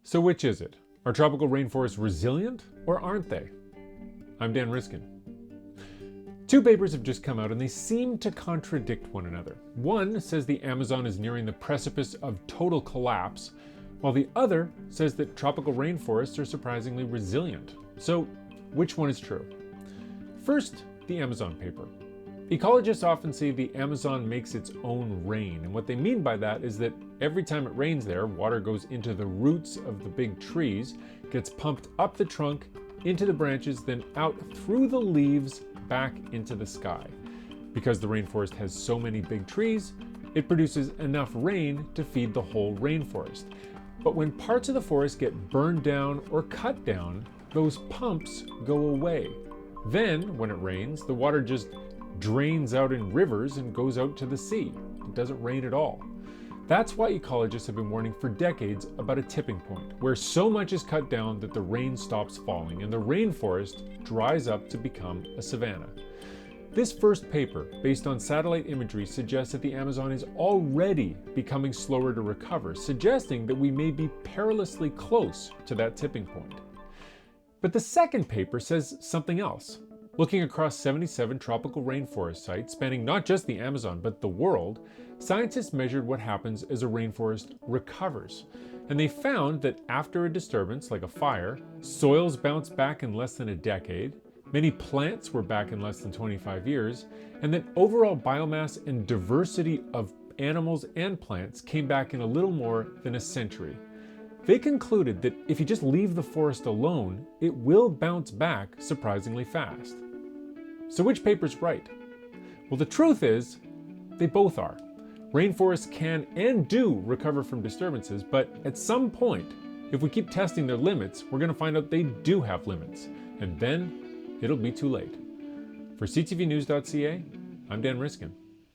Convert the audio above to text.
So which is it? Are tropical rainforests resilient or aren't they? I'm Dan Riskin. Two papers have just come out and they seem to contradict one another. One says the Amazon is nearing the precipice of total collapse, while the other says that tropical rainforests are surprisingly resilient. So which one is true? First, the Amazon paper. Ecologists often say the Amazon makes its own rain, and what they mean by that is that every time it rains there, water goes into the roots of the big trees, gets pumped up the trunk, into the branches, then out through the leaves, back into the sky. Because the rainforest has so many big trees, it produces enough rain to feed the whole rainforest. But when parts of the forest get burned down or cut down, those pumps go away. Then, when it rains, the water just drains out in rivers and goes out to the sea. It doesn't rain at all. That's why ecologists have been warning for decades about a tipping point, where so much is cut down that the rain stops falling and the rainforest dries up to become a savanna. This first paper, based on satellite imagery, suggests that the Amazon is already becoming slower to recover, suggesting that we may be perilously close to that tipping point. But the second paper says something else. Looking across 77 tropical rainforest sites spanning not just the Amazon but the world, scientists measured what happens as a rainforest recovers. And they found that after a disturbance like a fire, soils bounce back in less than a decade, many plants were back in less than 25 years, and that overall biomass and diversity of animals and plants came back in a little more than a century. They concluded that if you just leave the forest alone, it will bounce back surprisingly fast. So which paper's right? Well, the truth is, they both are. Rainforests can and do recover from disturbances, but at some point, if we keep testing their limits, we're going to find out they do have limits, and then it'll be too late. For ctvnews.ca, I'm Dan Riskin.